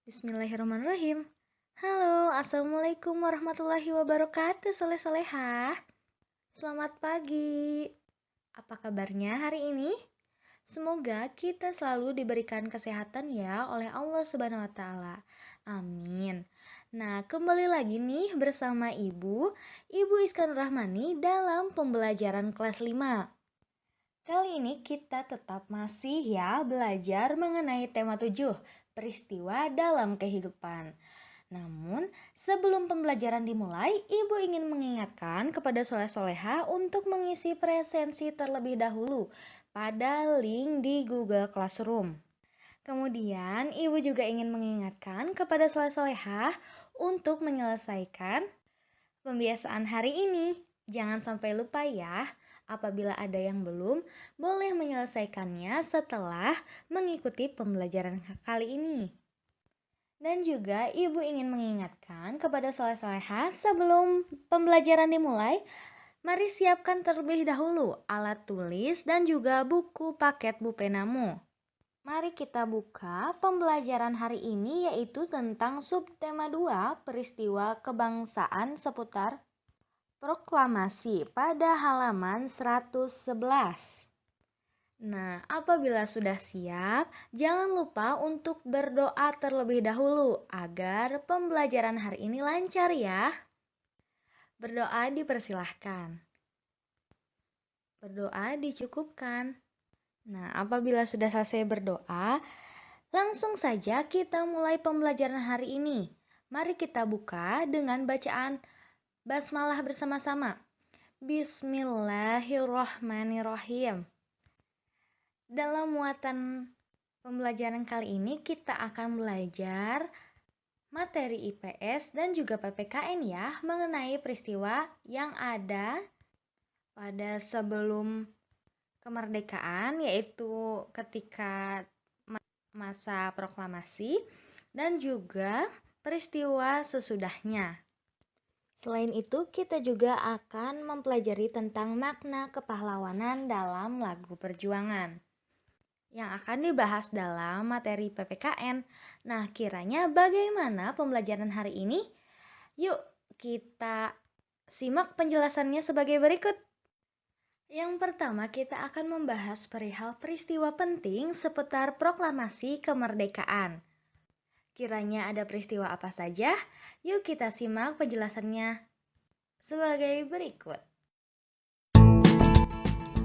Bismillahirrahmanirrahim. Halo, Assalamualaikum warahmatullahi wabarakatuh, soleh-solehah. Selamat pagi. Apa kabarnya hari ini? Semoga kita selalu diberikan kesehatan ya oleh Allah Subhanahu wa taala. Amin. Nah, kembali lagi nih bersama Ibu Iskan Rahmani dalam pembelajaran kelas 5. Kali ini kita tetap masih ya belajar mengenai tema 7, peristiwa dalam kehidupan. Namun, sebelum pembelajaran dimulai, Ibu ingin mengingatkan kepada soleh-soleha untuk mengisi presensi terlebih dahulu pada link di Google Classroom. Kemudian, Ibu juga ingin mengingatkan kepada soleh-soleha untuk menyelesaikan pembiasaan hari ini. Jangan sampai lupa ya. Apabila ada yang belum, boleh menyelesaikannya setelah mengikuti pembelajaran kali ini. Dan juga Ibu ingin mengingatkan kepada soleh-soleha sebelum pembelajaran dimulai, mari siapkan terlebih dahulu alat tulis dan juga buku paket bupenamu. Mari kita buka pembelajaran hari ini yaitu tentang subtema 2, peristiwa kebangsaan seputar proklamasi pada halaman 111. Nah, apabila sudah siap, jangan lupa untuk berdoa terlebih dahulu agar pembelajaran hari ini lancar ya. Berdoa dipersilahkan. Berdoa dicukupkan. Nah, apabila sudah selesai berdoa, langsung saja kita mulai pembelajaran hari ini. Mari kita buka dengan bacaan basmalah bersama-sama. Bismillahirrahmanirrahim. Dalam muatan pembelajaran kali ini kita akan belajar materi IPS dan juga PPKN ya mengenai peristiwa yang ada pada sebelum kemerdekaan yaitu ketika masa proklamasi dan juga peristiwa sesudahnya. Selain itu, kita juga akan mempelajari tentang makna kepahlawanan dalam lagu perjuangan yang akan dibahas dalam materi PPKN. Nah, kiranya bagaimana pembelajaran hari ini? Yuk, kita simak penjelasannya sebagai berikut. Yang pertama, kita akan membahas perihal peristiwa penting seputar proklamasi kemerdekaan. Kiranya ada peristiwa apa saja? Yuk kita simak penjelasannya sebagai berikut.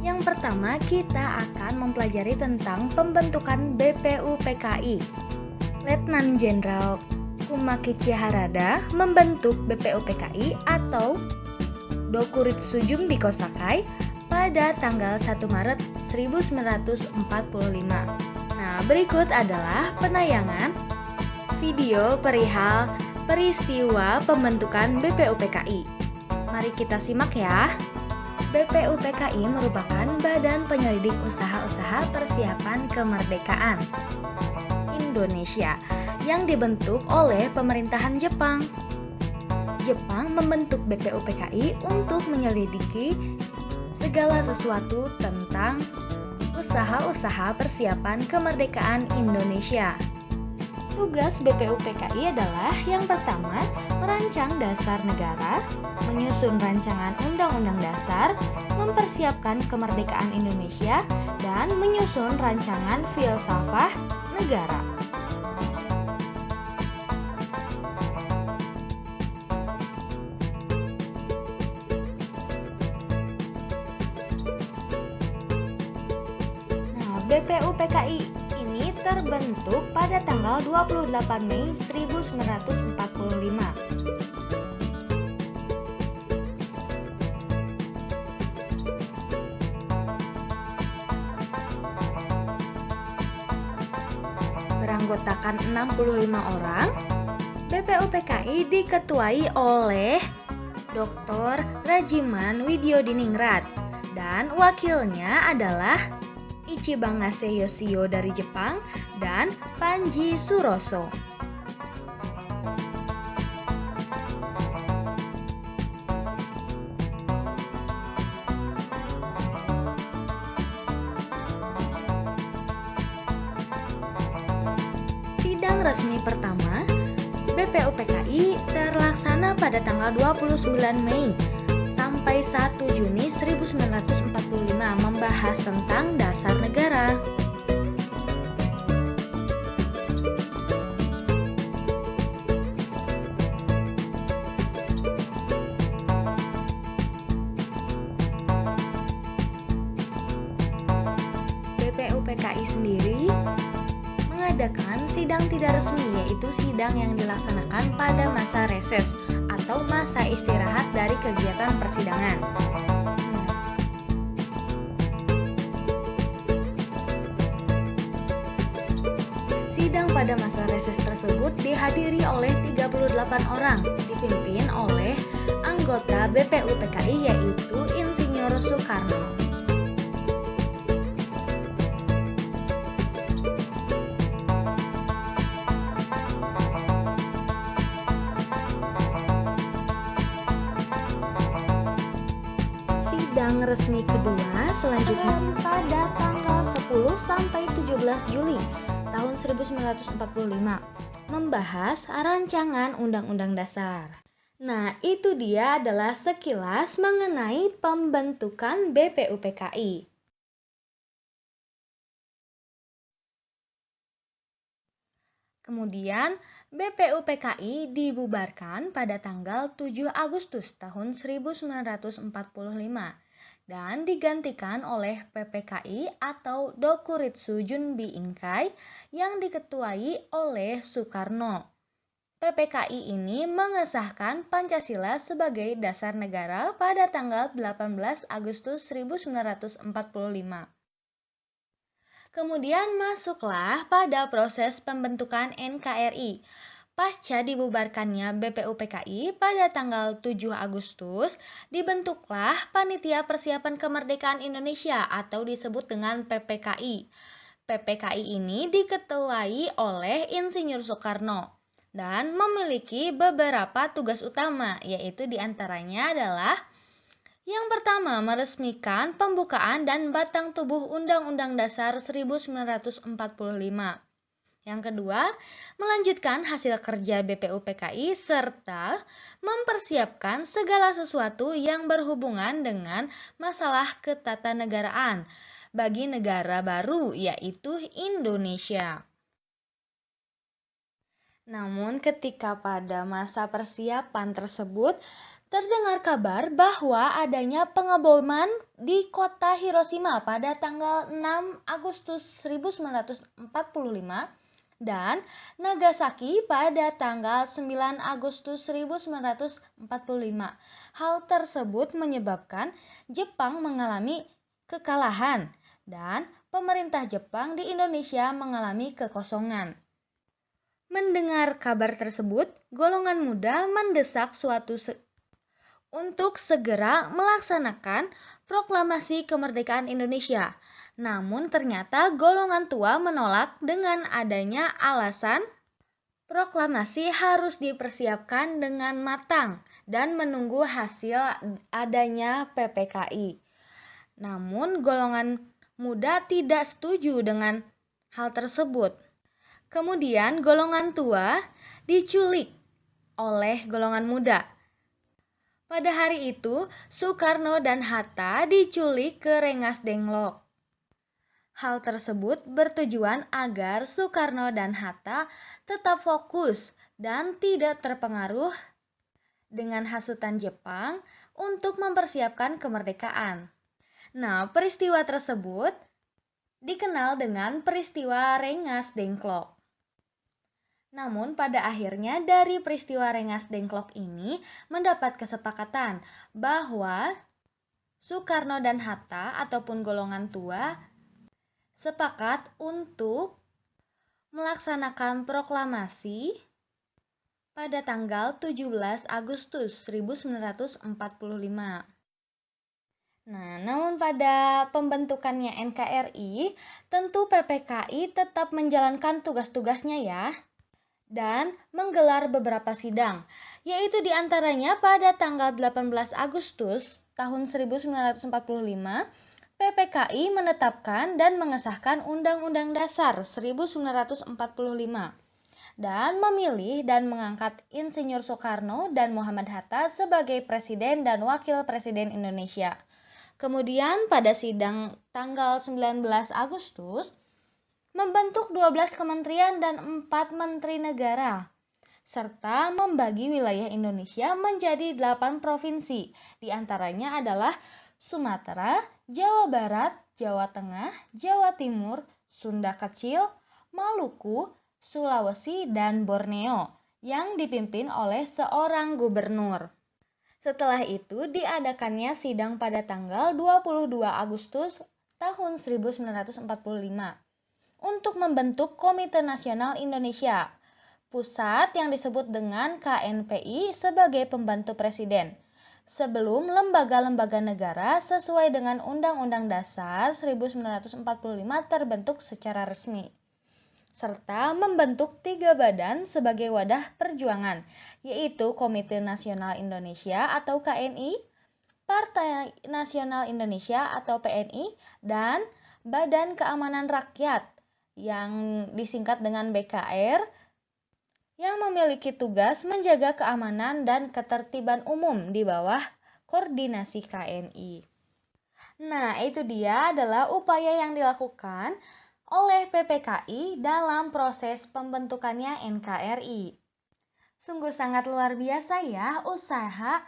Yang pertama, kita akan mempelajari tentang pembentukan BPUPKI. Letnan Jenderal Kumakichi Harada membentuk BPUPKI atau Dokuritsu Jumbiko Sakai pada tanggal 1 Maret 1945. Nah, berikut adalah penayangan video perihal peristiwa pembentukan BPUPKI. Mari kita simak ya. BPUPKI merupakan badan penyelidik usaha-usaha persiapan kemerdekaan Indonesia yang dibentuk oleh pemerintahan Jepang. Jepang membentuk BPUPKI untuk menyelidiki segala sesuatu tentang usaha-usaha persiapan kemerdekaan Indonesia. Tugas BPUPKI adalah yang pertama, merancang dasar negara, menyusun rancangan undang-undang dasar, mempersiapkan kemerdekaan Indonesia, dan menyusun rancangan filsafah negara. Nah, BPUPKI ini terbentuk pada tanggal 28 Mei 1945. Beranggotakan 65 orang, BPUPKI diketuai oleh Dr. Rajiman Widyodiningrat dan wakilnya adalah Ichibangase Yoshio dari Jepang dan Panji Suroso. Sidang resmi pertama BPUPKI terlaksana pada tanggal 29 Mei sampai 1 Juni 1945 membahas tentang dasar negara. BPUPKI sendiri mengadakan sidang tidak resmi, yaitu sidang yang dilaksanakan pada masa reses atau masa istirahat dari kegiatan persidangan. Sidang pada masa reses tersebut dihadiri oleh 38 orang, dipimpin oleh anggota BPUPKI yaitu Insinyur Soekarno. Sidang resmi kedua selanjutnya pada tanggal 10 sampai 17 Juli tahun 1945 membahas rancangan Undang-Undang Dasar. Nah, itu dia adalah sekilas mengenai pembentukan BPUPKI. Kemudian BPUPKI dibubarkan pada tanggal 7 Agustus tahun 1945 dan digantikan oleh PPKI atau Dokuritsu Junbi Inkai yang diketuai oleh Soekarno. PPKI ini mengesahkan Pancasila sebagai dasar negara pada tanggal 18 Agustus 1945. Kemudian masuklah pada proses pembentukan NKRI. Pasca dibubarkannya BPUPKI pada tanggal 7 Agustus, dibentuklah Panitia Persiapan Kemerdekaan Indonesia atau disebut dengan PPKI. PPKI ini diketuai oleh Insinyur Soekarno dan memiliki beberapa tugas utama, yaitu diantaranya adalah yang pertama, meresmikan pembukaan dan batang tubuh Undang-Undang Dasar 1945. Yang kedua, melanjutkan hasil kerja BPUPKI serta mempersiapkan segala sesuatu yang berhubungan dengan masalah ketatanegaraan bagi negara baru, yaitu Indonesia. Namun ketika pada masa persiapan tersebut, terdengar kabar bahwa adanya pengeboman di kota Hiroshima pada tanggal 6 Agustus 1945 dan Nagasaki pada tanggal 9 Agustus 1945. Hal tersebut menyebabkan Jepang mengalami kekalahan dan pemerintah Jepang di Indonesia mengalami kekosongan. Mendengar kabar tersebut, golongan muda mendesak untuk segera melaksanakan proklamasi kemerdekaan Indonesia. Namun ternyata golongan tua menolak dengan adanya alasan proklamasi harus dipersiapkan dengan matang dan menunggu hasil adanya PPKI. Namun golongan muda tidak setuju dengan hal tersebut. Kemudian golongan tua diculik oleh golongan muda. Pada hari itu, Soekarno dan Hatta diculik ke Rengas Dengklok. Hal tersebut bertujuan agar Soekarno dan Hatta tetap fokus dan tidak terpengaruh dengan hasutan Jepang untuk mempersiapkan kemerdekaan. Nah, peristiwa tersebut dikenal dengan peristiwa Rengas Dengklok. Namun pada akhirnya dari peristiwa Rengas Dengklok ini mendapat kesepakatan bahwa Soekarno dan Hatta ataupun golongan tua sepakat untuk melaksanakan proklamasi pada tanggal 17 Agustus 1945. Nah, namun pada pembentukannya NKRI, tentu PPKI tetap menjalankan tugas-tugasnya ya, dan menggelar beberapa sidang, yaitu diantaranya pada tanggal 18 Agustus tahun 1945, PPKI menetapkan dan mengesahkan Undang-Undang Dasar 1945. dan memilih dan mengangkat Insinyur Soekarno dan Muhammad Hatta sebagai Presiden dan Wakil Presiden Indonesia. Kemudian pada sidang tanggal 19 Agustus, membentuk 12 kementerian dan 4 menteri negara, serta membagi wilayah Indonesia menjadi 8 provinsi, diantaranya adalah Sumatera, Jawa Barat, Jawa Tengah, Jawa Timur, Sunda Kecil, Maluku, Sulawesi, dan Borneo, yang dipimpin oleh seorang gubernur. Setelah itu diadakannya sidang pada tanggal 22 Agustus tahun 1945 untuk membentuk Komite Nasional Indonesia, pusat yang disebut dengan KNPI sebagai pembantu presiden, sebelum lembaga-lembaga negara sesuai dengan Undang-Undang Dasar 1945 terbentuk secara resmi, serta membentuk 3 badan sebagai wadah perjuangan, yaitu Komite Nasional Indonesia atau KNI, Partai Nasional Indonesia atau PNI, dan Badan Keamanan Rakyat yang disingkat dengan BKR, yang memiliki tugas menjaga keamanan dan ketertiban umum di bawah koordinasi KNI. Nah, itu dia adalah upaya yang dilakukan oleh PPKI dalam proses pembentukannya NKRI. Sungguh sangat luar biasa ya usaha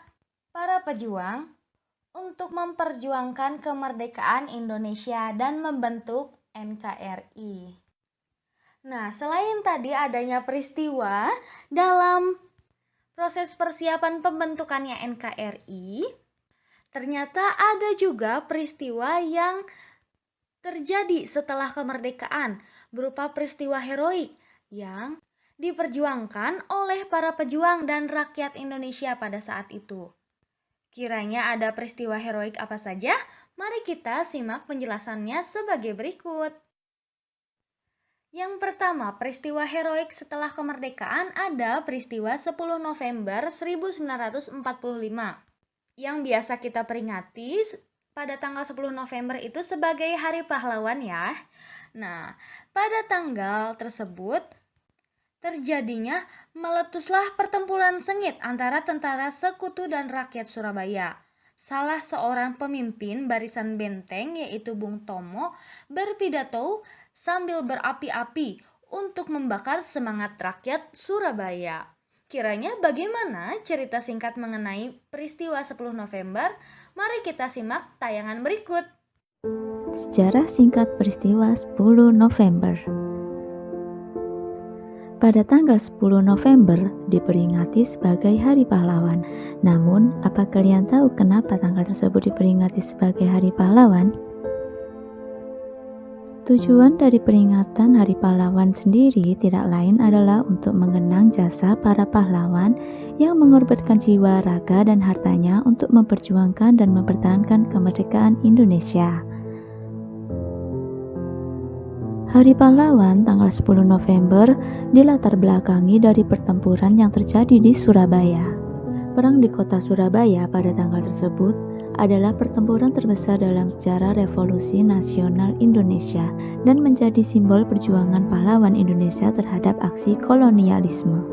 para pejuang untuk memperjuangkan kemerdekaan Indonesia dan membentuk NKRI. Nah, selain tadi adanya peristiwa dalam proses persiapan pembentukannya NKRI, ternyata ada juga peristiwa yang terjadi setelah kemerdekaan berupa peristiwa heroik yang diperjuangkan oleh para pejuang dan rakyat Indonesia pada saat itu. Kiranya ada peristiwa heroik apa saja? Mari kita simak penjelasannya sebagai berikut. Yang pertama, peristiwa heroik setelah kemerdekaan ada peristiwa 10 November 1945 yang biasa kita peringati pada tanggal 10 November itu sebagai Hari Pahlawan ya. Nah, pada tanggal tersebut terjadinya meletuslah pertempuran sengit antara tentara sekutu dan rakyat Surabaya. Salah seorang pemimpin barisan benteng yaitu Bung Tomo berpidato sambil berapi-api untuk membakar semangat rakyat Surabaya. Kiranya bagaimana cerita singkat mengenai peristiwa 10 November? Mari kita simak tayangan berikut. Sejarah singkat peristiwa 10 November. Pada tanggal 10 November diperingati sebagai Hari Pahlawan. Namun, apa kalian tahu kenapa tanggal tersebut diperingati sebagai Hari Pahlawan? Tujuan dari peringatan Hari Pahlawan sendiri tidak lain adalah untuk mengenang jasa para pahlawan yang mengorbankan jiwa, raga, dan hartanya untuk memperjuangkan dan mempertahankan kemerdekaan Indonesia. Hari Pahlawan tanggal 10 November dilatar belakangi dari pertempuran yang terjadi di Surabaya. Perang di kota Surabaya pada tanggal tersebut adalah pertempuran terbesar dalam sejarah Revolusi Nasional Indonesia dan menjadi simbol perjuangan pahlawan Indonesia terhadap aksi kolonialisme.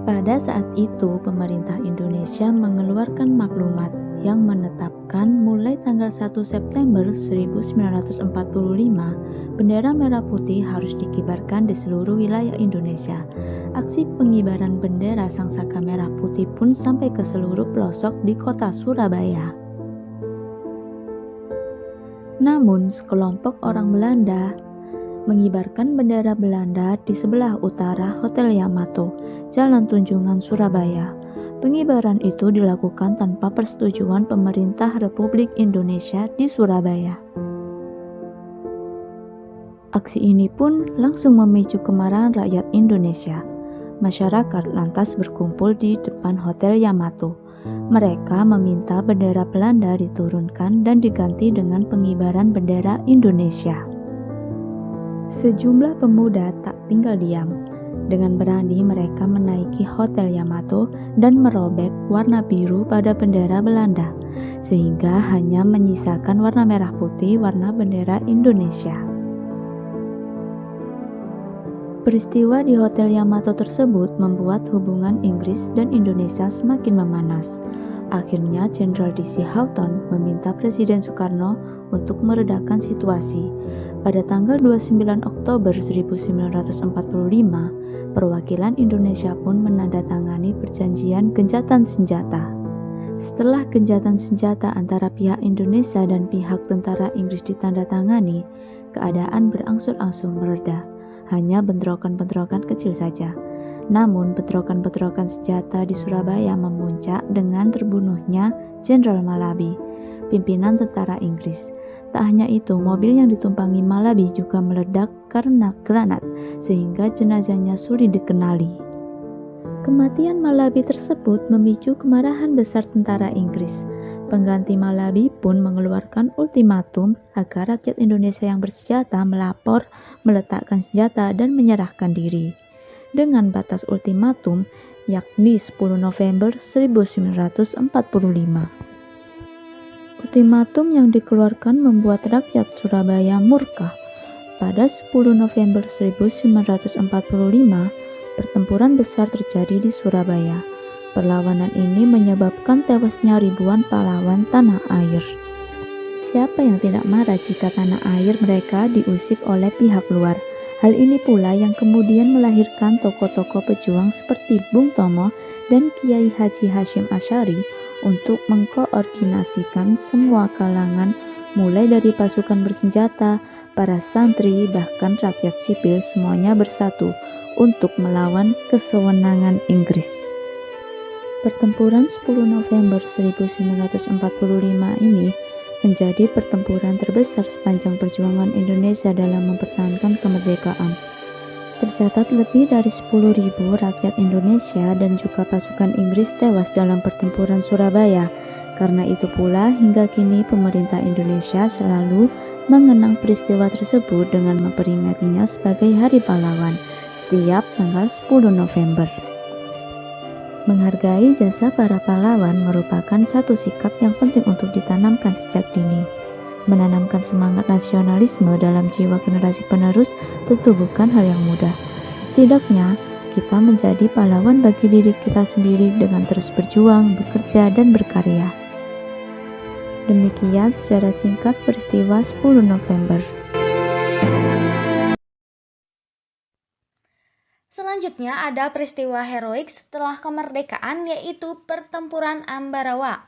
Pada saat itu, pemerintah Indonesia mengeluarkan maklumat yang menetapkan mulai tanggal 1 September 1945, bendera merah putih harus dikibarkan di seluruh wilayah Indonesia. Aksi pengibaran bendera Sangsaka Merah Putih pun sampai ke seluruh pelosok di kota Surabaya. Namun, sekelompok orang Belanda mengibarkan bendera Belanda di sebelah utara Hotel Yamato, Jalan Tunjungan, Surabaya. Pengibaran itu dilakukan tanpa persetujuan pemerintah Republik Indonesia di Surabaya. Aksi ini pun langsung memicu kemarahan rakyat Indonesia. Masyarakat lantas berkumpul di depan Hotel Yamato. Mereka meminta bendera Belanda diturunkan dan diganti dengan pengibaran bendera Indonesia. Sejumlah pemuda tak tinggal diam. Dengan berani mereka menaiki Hotel Yamato dan merobek warna biru pada bendera Belanda, sehingga hanya menyisakan warna merah putih warna bendera Indonesia. Peristiwa di Hotel Yamato tersebut membuat hubungan Inggris dan Indonesia semakin memanas. Akhirnya Jenderal D.C. Houghton meminta Presiden Soekarno untuk meredakan situasi. Pada tanggal 29 Oktober 1945, perwakilan Indonesia pun menandatangani perjanjian gencatan senjata. Setelah gencatan senjata antara pihak Indonesia dan pihak tentara Inggris ditandatangani, keadaan berangsur-angsur mereda. Hanya bentrokan-bentrokan kecil saja. Namun, bentrokan-bentrokan senjata di Surabaya memuncak dengan terbunuhnya Jenderal Malabi, pimpinan tentara Inggris. Tak hanya itu, mobil yang ditumpangi Malabi juga meledak karena granat, sehingga jenazahnya sulit dikenali. Kematian Malabi tersebut memicu kemarahan besar tentara Inggris. Pengganti Malabi pun mengeluarkan ultimatum agar rakyat Indonesia yang bersenjata melapor, meletakkan senjata, dan menyerahkan diri. Dengan batas ultimatum, yakni 10 November 1945. Ultimatum yang dikeluarkan membuat rakyat Surabaya murka. Pada 10 November 1945, pertempuran besar terjadi di Surabaya. Perlawanan ini menyebabkan tewasnya ribuan pahlawan tanah air. Siapa yang tidak marah jika tanah air mereka diusik oleh pihak luar? Hal ini pula yang kemudian melahirkan tokoh-tokoh pejuang seperti Bung Tomo dan Kiai Haji Hashim Asy'ari untuk mengkoordinasikan semua kalangan, mulai dari pasukan bersenjata, para santri, bahkan rakyat sipil, semuanya bersatu untuk melawan kesewenangan Inggris. Pertempuran 10 November 1945 ini menjadi pertempuran terbesar sepanjang perjuangan Indonesia dalam mempertahankan kemerdekaan. Tercatat lebih dari 10.000 rakyat Indonesia dan juga pasukan Inggris tewas dalam pertempuran Surabaya. Karena itu pula hingga kini pemerintah Indonesia selalu mengenang peristiwa tersebut dengan memperingatinya sebagai Hari Pahlawan setiap tanggal 10 November. Menghargai jasa para pahlawan merupakan satu sikap yang penting untuk ditanamkan sejak dini. Menanamkan semangat nasionalisme dalam jiwa generasi penerus tentu bukan hal yang mudah. Setidaknya, kita menjadi pahlawan bagi diri kita sendiri dengan terus berjuang, bekerja, dan berkarya. Demikian secara singkat peristiwa 10 November. Selanjutnya ada peristiwa heroik setelah kemerdekaan, yaitu Pertempuran Ambarawa.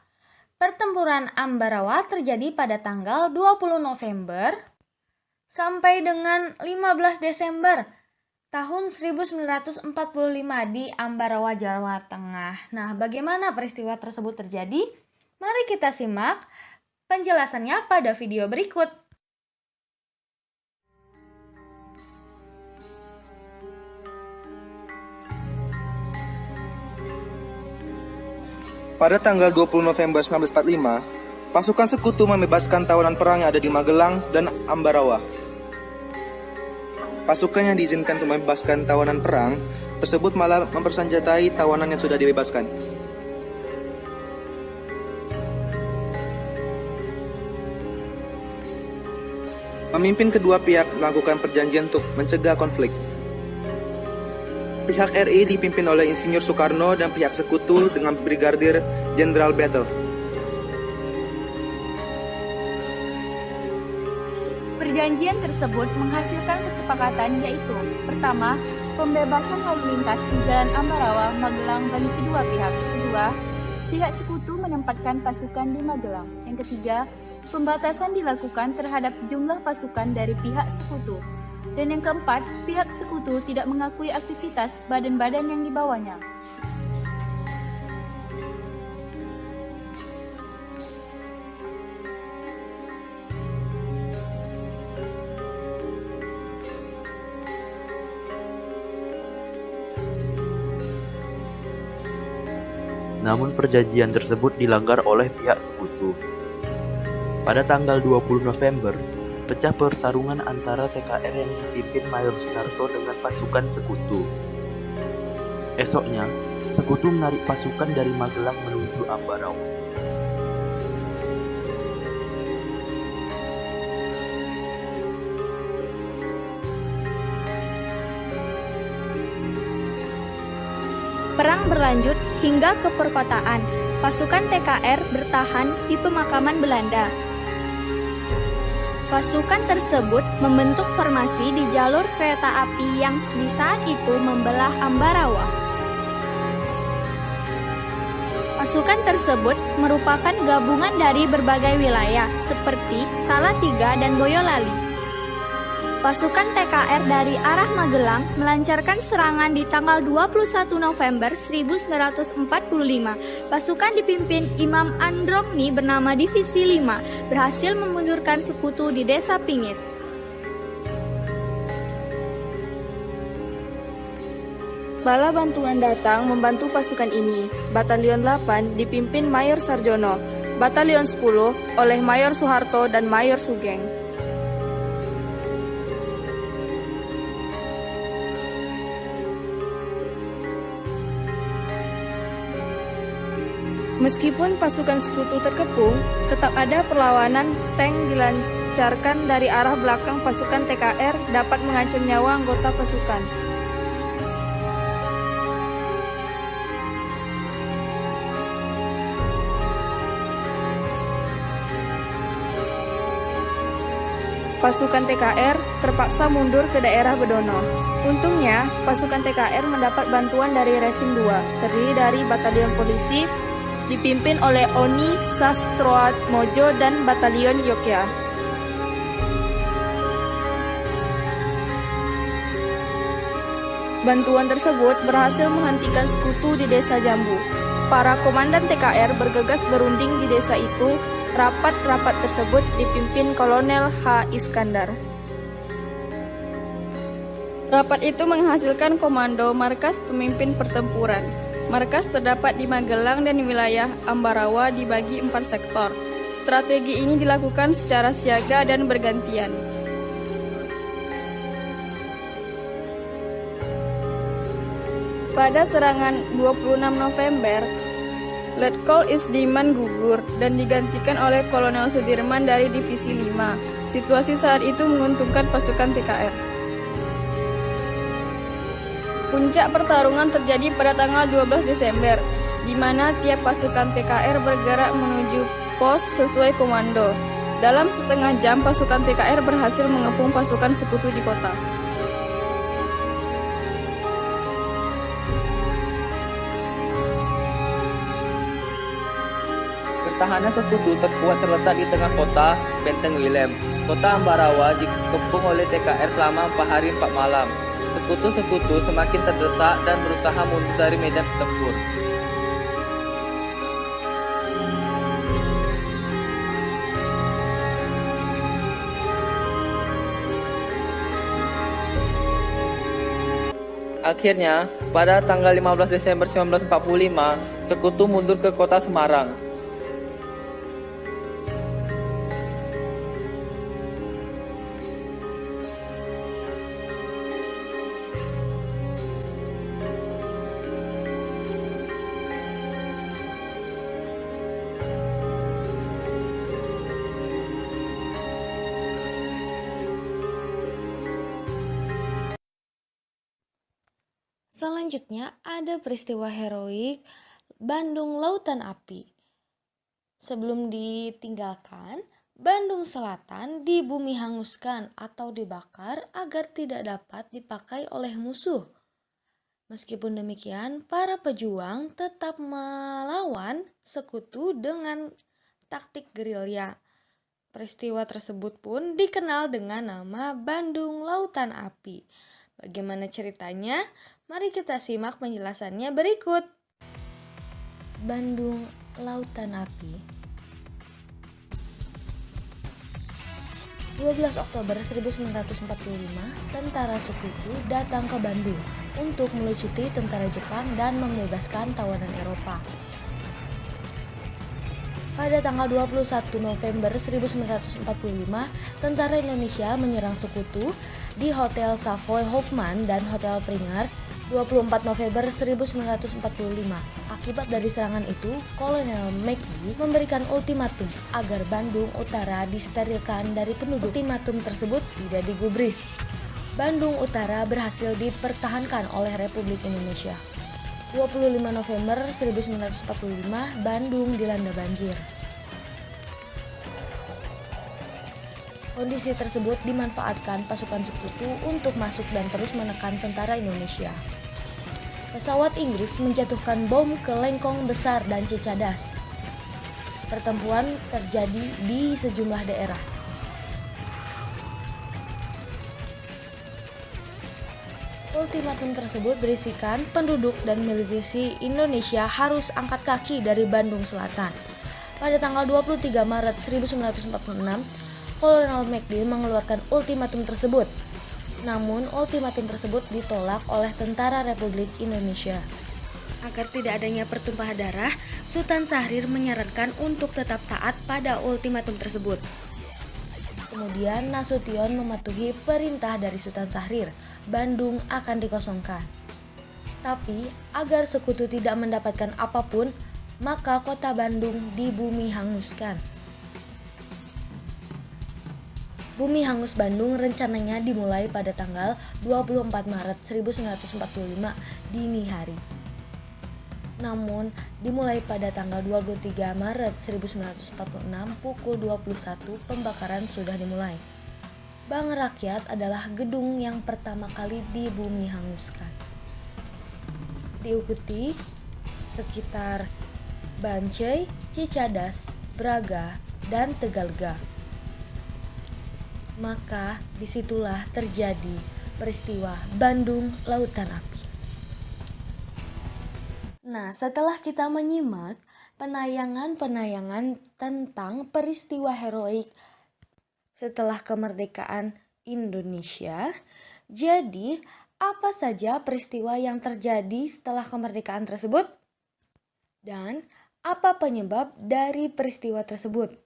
Pertempuran Ambarawa terjadi pada tanggal 20 November sampai dengan 15 Desember tahun 1945 di Ambarawa, Jawa Tengah. Nah, bagaimana peristiwa tersebut terjadi? Mari kita simak penjelasannya pada video berikut. Pada tanggal 20 November 1945, pasukan sekutu membebaskan tawanan perang yang ada di Magelang dan Ambarawa. Pasukan yang diizinkan untuk membebaskan tawanan perang tersebut malah mempersenjatai tawanan yang sudah dibebaskan. Pemimpin kedua pihak melakukan perjanjian untuk mencegah konflik. Pihak RI dipimpin oleh Insinyur Soekarno dan pihak sekutu dengan Brigadir Jenderal Battle. Perjanjian tersebut menghasilkan kesepakatan yaitu: pertama, pembebasan lalu lintas di Jalan Ambarawa, Magelang bagi kedua pihak. Kedua, pihak sekutu menempatkan pasukan di Magelang. Yang ketiga, pembatasan dilakukan terhadap jumlah pasukan dari pihak sekutu. Dan yang keempat, pihak sekutu tidak mengakui aktivitas badan-badan yang dibawanya. Namun perjanjian tersebut dilanggar oleh pihak sekutu. Pada tanggal 20 November, pecah pertarungan antara TKR yang dipimpin Mayor Soeharto dengan pasukan sekutu. Esoknya, sekutu menarik pasukan dari Magelang menuju Ambarawa. Perang berlanjut hingga ke perkotaan. Pasukan TKR bertahan di pemakaman Belanda. Pasukan tersebut membentuk formasi di jalur kereta api yang di saat itu membelah Ambarawa. Pasukan tersebut merupakan gabungan dari berbagai wilayah seperti Salatiga dan Boyolali. Pasukan TKR dari arah Magelang melancarkan serangan di tanggal 21 November 1945. Pasukan dipimpin Imam Androkni bernama Divisi 5 berhasil memundurkan sekutu di Desa Pingit. Bala bantuan datang membantu pasukan ini. Batalion 8 dipimpin Mayor Sarjono, Batalion 10 oleh Mayor Soeharto dan Mayor Sugeng. Meskipun pasukan sekutu terkepung, tetap ada perlawanan. Tank dilancarkan dari arah belakang pasukan TKR dapat mengancam nyawa anggota pasukan. Pasukan TKR terpaksa mundur ke daerah Bedono. Untungnya, pasukan TKR mendapat bantuan dari Racing 2, terdiri dari Batalion Polisi, dipimpin oleh Oni Sastroatmojo dan Batalion Yogya. Bantuan tersebut berhasil menghentikan sekutu di Desa Jambu. Para komandan TKR bergegas berunding di desa itu. Rapat-rapat tersebut dipimpin Kolonel H. Iskandar. Rapat itu menghasilkan komando markas pemimpin pertempuran. Markas terdapat di Magelang dan wilayah Ambarawa dibagi 4 sektor. Strategi ini dilakukan secara siaga dan bergantian. Pada serangan 26 November, Letkol Isdiman gugur dan digantikan oleh Kolonel Sudirman dari Divisi 5. Situasi saat itu menguntungkan pasukan TKR. Puncak pertarungan terjadi pada tanggal 12 Desember, di mana tiap pasukan TKR bergerak menuju pos sesuai komando. Dalam setengah jam, pasukan TKR berhasil mengepung pasukan sekutu di kota. Pertahanan sekutu terkuat terletak di tengah kota Benteng Willem. Kota Ambarawa dikepung oleh TKR selama 4 hari 4 malam. Sekutu-sekutu semakin terdesak dan berusaha mundur dari medan tempur. Akhirnya, pada tanggal 15 Desember 1945, sekutu mundur ke kota Semarang. Selanjutnya ada peristiwa heroik Bandung Lautan Api. Sebelum ditinggalkan, Bandung Selatan dibumi hanguskan atau dibakar agar tidak dapat dipakai oleh musuh. Meskipun demikian, para pejuang tetap melawan sekutu dengan taktik gerilya. Peristiwa tersebut pun dikenal dengan nama Bandung Lautan Api. Bagaimana ceritanya? Mari kita simak penjelasannya berikut. Bandung Lautan Api. 12 Oktober 1945, tentara sekutu datang ke Bandung untuk melucuti tentara Jepang dan membebaskan tawanan Eropa. Pada tanggal 21 November 1945, tentara Indonesia menyerang sekutu di Hotel Savoy Hoffman dan Hotel Pringer 24 November 1945. Akibat dari serangan itu, Kolonel McD memberikan ultimatum agar Bandung Utara disterilkan dari penduduk. Ultimatum tersebut tidak digubris. Bandung Utara berhasil dipertahankan oleh Republik Indonesia. 25 November 1945, Bandung dilanda banjir. Kondisi tersebut dimanfaatkan pasukan Sekutu untuk masuk dan terus menekan tentara Indonesia. Pesawat Inggris menjatuhkan bom ke Lengkong Besar dan Cicadas. Pertempuran terjadi di sejumlah daerah. Ultimatum tersebut berisikan penduduk dan milisi Indonesia harus angkat kaki dari Bandung Selatan. Pada tanggal 23 Maret 1946, Kolonel McDill mengeluarkan ultimatum tersebut. Namun, ultimatum tersebut ditolak oleh Tentara Republik Indonesia. Agar tidak adanya pertumpahan darah, Sultan Syahrir menyarankan untuk tetap taat pada ultimatum tersebut. Kemudian Nasution mematuhi perintah dari Sultan Syahrir, Bandung akan dikosongkan. Tapi, agar Sekutu tidak mendapatkan apapun, maka kota Bandung dibumi hanguskan. Bumi hangus Bandung rencananya dimulai pada tanggal 24 Maret 1945 dini hari. Namun, dimulai pada tanggal 23 Maret 1946 pukul 21 pembakaran sudah dimulai. Bank Rakyat adalah gedung yang pertama kali dibumi hanguskan. Diikuti sekitar Bancai, Cicadas, Braga, dan Tegalga. Maka disitulah terjadi peristiwa Bandung Lautan Api. Nah, setelah kita menyimak penayangan-penayangan tentang peristiwa heroik setelah kemerdekaan Indonesia, jadi apa saja peristiwa yang terjadi setelah kemerdekaan tersebut? Dan apa penyebab dari peristiwa tersebut?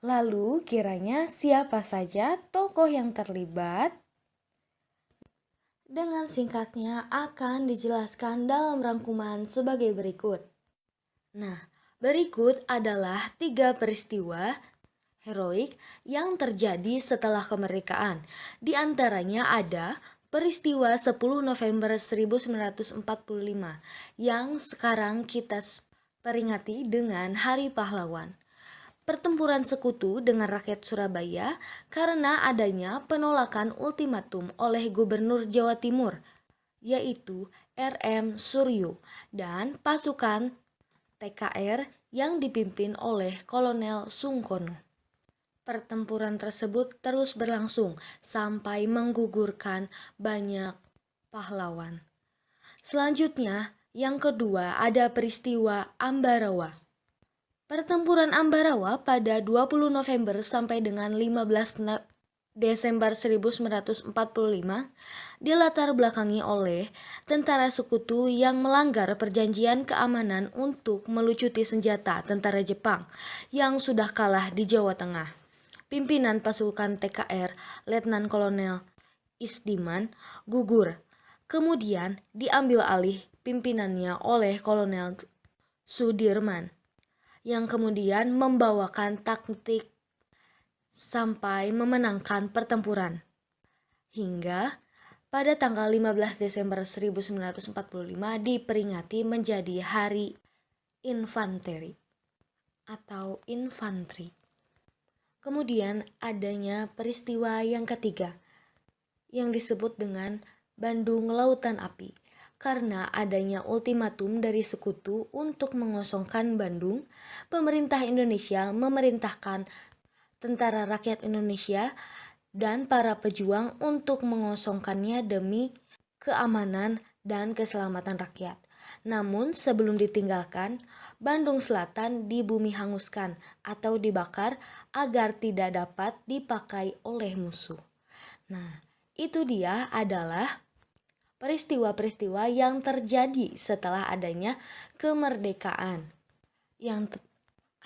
Lalu kiranya siapa saja tokoh yang terlibat? Dengan singkatnya akan dijelaskan dalam rangkuman sebagai berikut. Nah, berikut adalah 3 peristiwa heroik yang terjadi setelah kemerdekaan. Di antaranya ada peristiwa 10 November 1945 yang sekarang kita peringati dengan Hari Pahlawan. Pertempuran Sekutu dengan rakyat Surabaya karena adanya penolakan ultimatum oleh Gubernur Jawa Timur, yaitu R.M. Suryo dan pasukan TKR yang dipimpin oleh Kolonel Sungkono. Pertempuran tersebut terus berlangsung sampai menggugurkan banyak pahlawan. Selanjutnya, yang kedua ada peristiwa Ambarawa. Pertempuran Ambarawa pada 20 November sampai dengan 15 Desember 1945 dilatar belakangi oleh tentara Sekutu yang melanggar perjanjian keamanan untuk melucuti senjata tentara Jepang yang sudah kalah di Jawa Tengah. Pimpinan pasukan TKR, Letnan Kolonel Isdiman, gugur. Kemudian diambil alih pimpinannya oleh Kolonel Sudirman, yang kemudian membawakan taktik sampai memenangkan pertempuran. Hingga pada tanggal 15 Desember 1945 diperingati menjadi Hari Infanteri atau Infanteri. Kemudian adanya peristiwa yang ketiga yang disebut dengan Bandung Lautan Api. Karena adanya ultimatum dari Sekutu untuk mengosongkan Bandung, pemerintah Indonesia memerintahkan Tentara Rakyat Indonesia dan para pejuang untuk mengosongkannya demi keamanan dan keselamatan rakyat. Namun sebelum ditinggalkan, Bandung Selatan dibumi hanguskan atau dibakar agar tidak dapat dipakai oleh musuh. Nah, itu dia adalah peristiwa-peristiwa yang terjadi setelah adanya kemerdekaan yang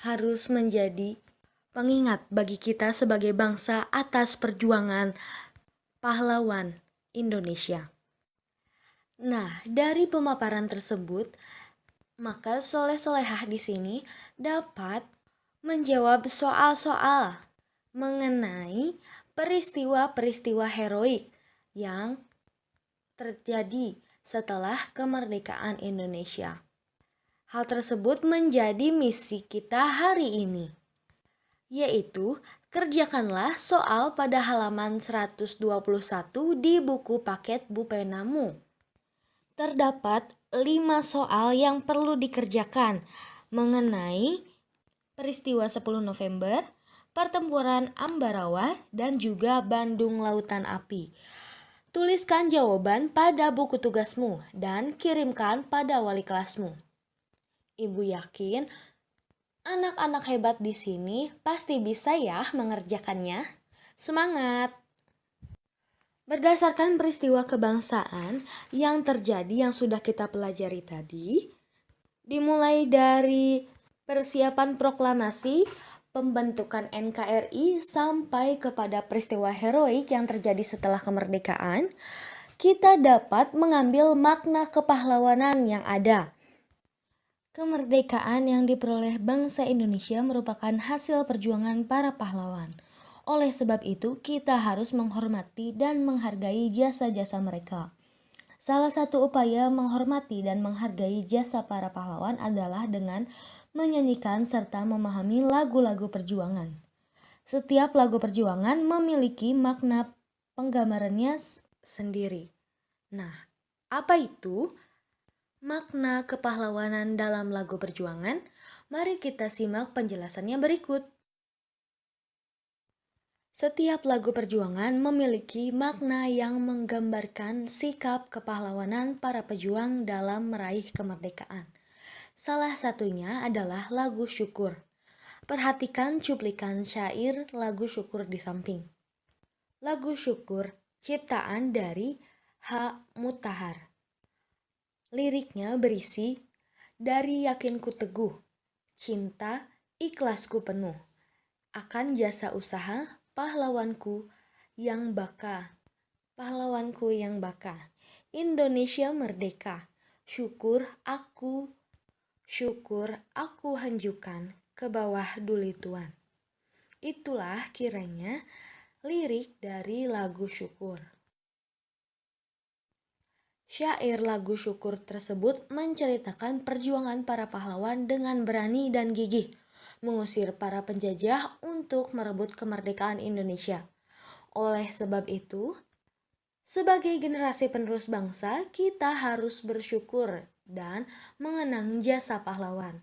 harus menjadi pengingat bagi kita sebagai bangsa atas perjuangan pahlawan Indonesia. Nah, dari pemaparan tersebut, maka soleh-solehah di sini dapat menjawab soal-soal mengenai peristiwa-peristiwa heroik yang terjadi setelah kemerdekaan Indonesia. Hal tersebut menjadi misi kita hari ini, yaitu kerjakanlah soal pada halaman 121 di buku paket Bupenamu. Terdapat 5 soal yang perlu dikerjakan mengenai peristiwa 10 November, pertempuran Ambarawa, dan juga Bandung Lautan Api. Tuliskan jawaban pada buku tugasmu dan kirimkan pada wali kelasmu. Ibu yakin anak-anak hebat di sini pasti bisa ya mengerjakannya. Semangat! Berdasarkan peristiwa kebangsaan yang terjadi yang sudah kita pelajari tadi, dimulai dari persiapan proklamasi, pembentukan NKRI, sampai kepada peristiwa heroik yang terjadi setelah kemerdekaan, kita dapat mengambil makna kepahlawanan yang ada. Kemerdekaan yang diperoleh bangsa Indonesia merupakan hasil perjuangan para pahlawan. Oleh sebab itu, kita harus menghormati dan menghargai jasa-jasa mereka. Salah satu upaya menghormati dan menghargai jasa para pahlawan adalah dengan menyanyikan serta memahami lagu-lagu perjuangan. Setiap lagu perjuangan memiliki makna penggambarannya sendiri. Nah, apa itu makna kepahlawanan dalam lagu perjuangan? Mari kita simak penjelasannya berikut. Setiap lagu perjuangan memiliki makna yang menggambarkan sikap kepahlawanan para pejuang dalam meraih kemerdekaan. Salah satunya adalah lagu syukur. Perhatikan cuplikan syair lagu syukur di samping. Lagu syukur ciptaan dari H. Mutahar. Liriknya berisi, dari yakinku teguh, cinta ikhlasku penuh, akan jasa usaha pahlawanku yang baka, Indonesia merdeka, syukur aku hanjukan ke bawah duli tuan. Itulah kiranya lirik dari lagu syukur. Syair lagu syukur tersebut menceritakan perjuangan para pahlawan dengan berani dan gigih mengusir para penjajah untuk merebut kemerdekaan Indonesia. Oleh sebab itu, sebagai generasi penerus bangsa, kita harus bersyukur dan mengenang jasa pahlawan.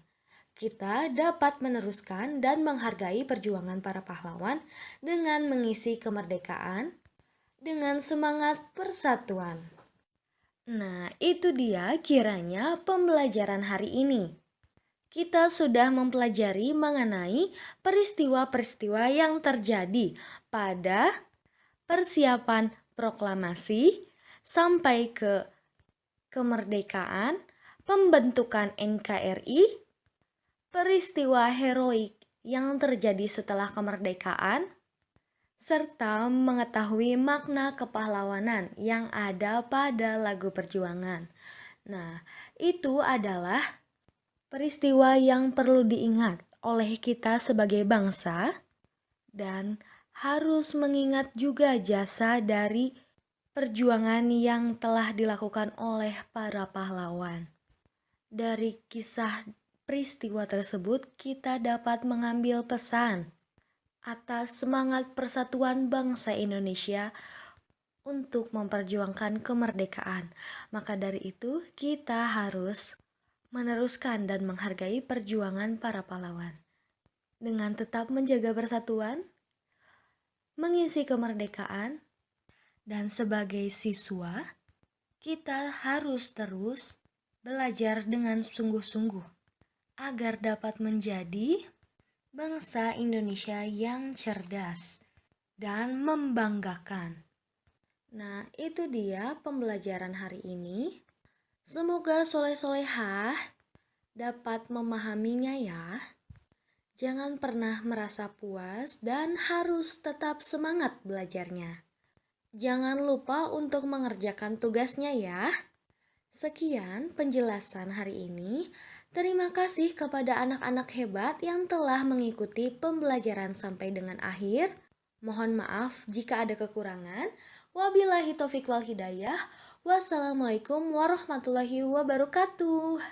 Kita dapat meneruskan dan menghargai perjuangan para pahlawan dengan mengisi kemerdekaan dengan semangat persatuan. Nah, itu dia kiranya pembelajaran hari ini. Kita sudah mempelajari mengenai peristiwa-peristiwa yang terjadi pada persiapan proklamasi sampai ke kemerdekaan, pembentukan NKRI, peristiwa heroik yang terjadi setelah kemerdekaan, serta mengetahui makna kepahlawanan yang ada pada lagu perjuangan. Nah, itu adalah peristiwa yang perlu diingat oleh kita sebagai bangsa dan harus mengingat juga jasa dari perjuangan yang telah dilakukan oleh para pahlawan. Dari kisah peristiwa tersebut kita dapat mengambil pesan atas semangat persatuan bangsa Indonesia untuk memperjuangkan kemerdekaan. Maka dari itu kita harus meneruskan dan menghargai perjuangan para pahlawan dengan tetap menjaga persatuan, mengisi kemerdekaan, dan sebagai siswa kita harus terus belajar dengan sungguh-sungguh agar dapat menjadi bangsa Indonesia yang cerdas dan membanggakan. Nah, itu dia pembelajaran hari ini. Semoga soleh-solehah dapat memahaminya ya. Jangan pernah merasa puas dan harus tetap semangat belajarnya. Jangan lupa untuk mengerjakan tugasnya ya. Sekian penjelasan hari ini. Terima kasih kepada anak-anak hebat yang telah mengikuti pembelajaran sampai dengan akhir. Mohon maaf jika ada kekurangan. Wabillahi taufiq wal hidayah. Wassalamualaikum warahmatullahi wabarakatuh.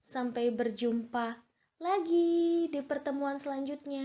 Sampai berjumpa lagi di pertemuan selanjutnya.